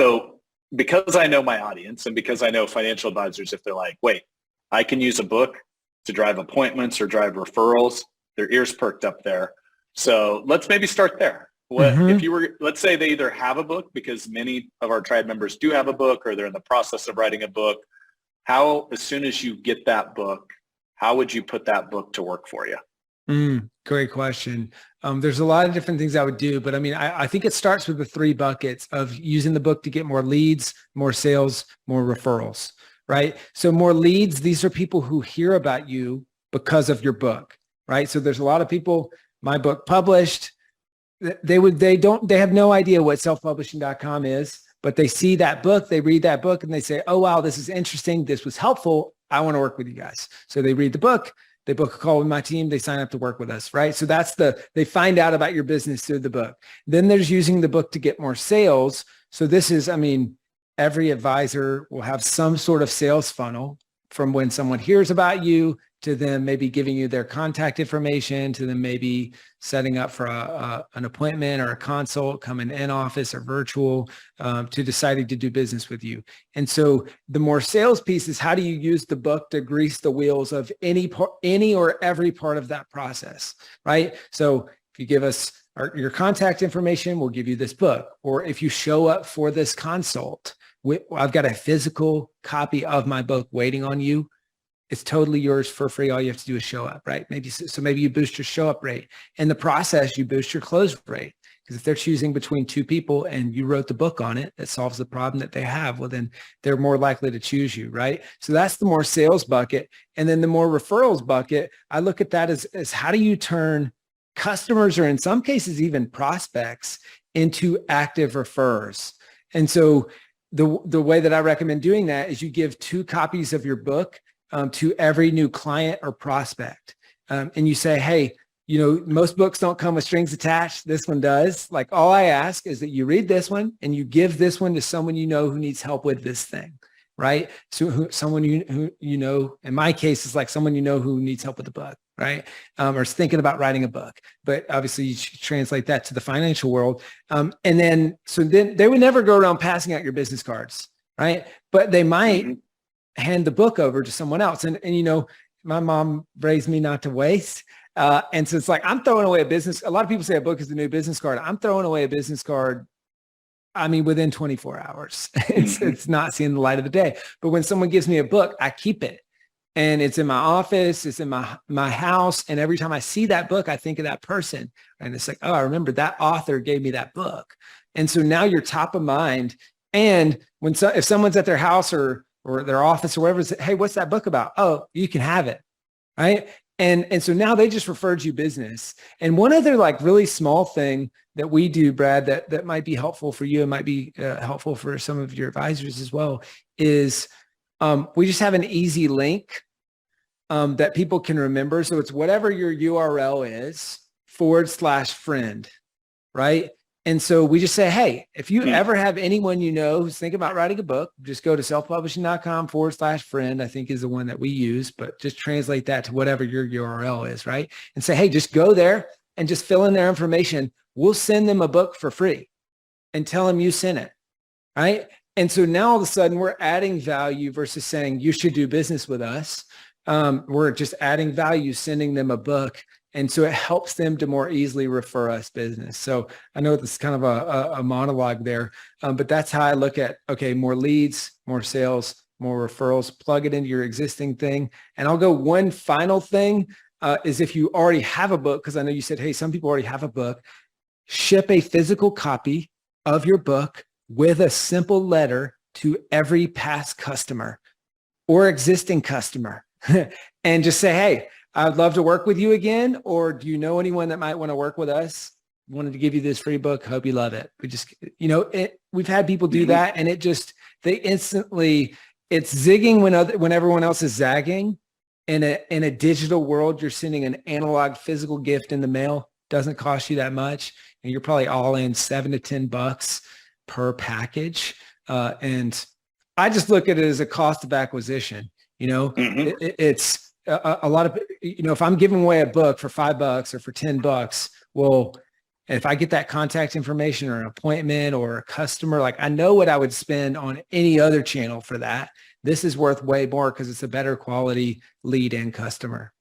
So because I know my audience and because I know financial advisors, if they're like, wait, I can use a book to drive appointments or drive referrals, their ears perked up there. So let's maybe start there. What if you were, let's say they either have a book, because many of our tribe members do have a book, or they're in the process of writing a book. How, as soon as you get that book, how would you put that book to work for you? Great question. There's a lot of different things I would do, but I mean, I think it starts with the 3 buckets of using the book to get more leads, more sales, more referrals, right? So more leads, these are people who hear about you because of your book, right? So there's a lot of people, my book published, they have no idea what selfpublishing.com is, but they see that book, they read that book and they say, oh, wow, this is interesting. This was helpful. I want to work with you guys. So they read the book, they book a call with my team, they sign up to work with us, right? So they find out about your business through the book. Then there's using the book to get more sales. So this is, I mean, every advisor will have some sort of sales funnel from when someone hears about you to them maybe giving you their contact information, to them maybe setting up for an appointment or a consult, coming in office or virtual, to deciding to do business with you. And so the more sales piece is, how do you use the book to grease the wheels of any or every part of that process, right? So if you give us your contact information, we'll give you this book. Or if you show up for this consult, I've got a physical copy of my book waiting on you. It's totally yours for free. All you have to do is show up, right? Maybe you boost your show up rate. In the process, you boost your close rate. Because if they're choosing between 2 people and you wrote the book on it that solves the problem that they have, well, then they're more likely to choose you, right? So that's the more sales bucket. And then the more referrals bucket, I look at that as how do you turn customers, or in some cases even prospects, into active referrers? And so the way that I recommend doing that is you give 2 copies of your book to every new client or prospect. And you say, hey, most books don't come with strings attached. This one does. Like, all I ask is that you read this one and you give this one to someone who needs help with this thing, right? So someone who in my case, is like someone who needs help with the book, right? Or is thinking about writing a book. But obviously you translate that to the financial world. And then they would never go around passing out your business cards, right? But they might hand the book over to someone else. And my mom raised me not to waste. And so it's like, I'm throwing away a lot of people say a book is the new business card. I'm throwing away a business card, I mean, within 24 hours. It's not seeing the light of the day. But when someone gives me a book, I keep it. And it's in my office, it's in my house. And every time I see that book, I think of that person. And it's like, oh, I remember that author gave me that book. And so now you're top of mind. And if someone's at their house or their office or wherever, hey, what's that book about? Oh, you can have it, right? And so now they just referred you business. And one other like really small thing that we do, Brad, that might be helpful for you and might be helpful for some of your advisors as well, is we just have an easy link that people can remember. So it's whatever your URL is /friend, right? And so we just say, hey, if you ever have anyone who's thinking about writing a book, just go to selfpublishing.com /friend, I think is the one that we use, but just translate that to whatever your URL is, right? And say, hey, just go there and just fill in their information. We'll send them a book for free and tell them you sent it, right? And so now all of a sudden we're adding value versus saying you should do business with us. We're just adding value, sending them a book. And so it helps them to more easily refer us business. So I know this is kind of a monologue there, but that's how I look at, okay, more leads, more sales, more referrals, plug it into your existing thing. And I'll go one final thing is if you already have a book, because I know you said, hey, some people already have a book, ship a physical copy of your book with a simple letter to every past customer or existing customer and just say, hey, I'd love to work with you again. Or do you know anyone that might want to work with us? Wanted to give you this free book. Hope you love it. We just, we've had people do that, and it's zigging when everyone else is zagging. In a digital world, you're sending an analog physical gift in the mail. Doesn't cost you that much. And you're probably all in $7 to $10 per package. And I just look at it as a cost of acquisition. It's a lot of, if I'm giving away a book for $5 or for $10, well, And if I get that contact information or an appointment or a customer, like I know what I would spend on any other channel for that. This is worth way more because it's a better quality lead and customer.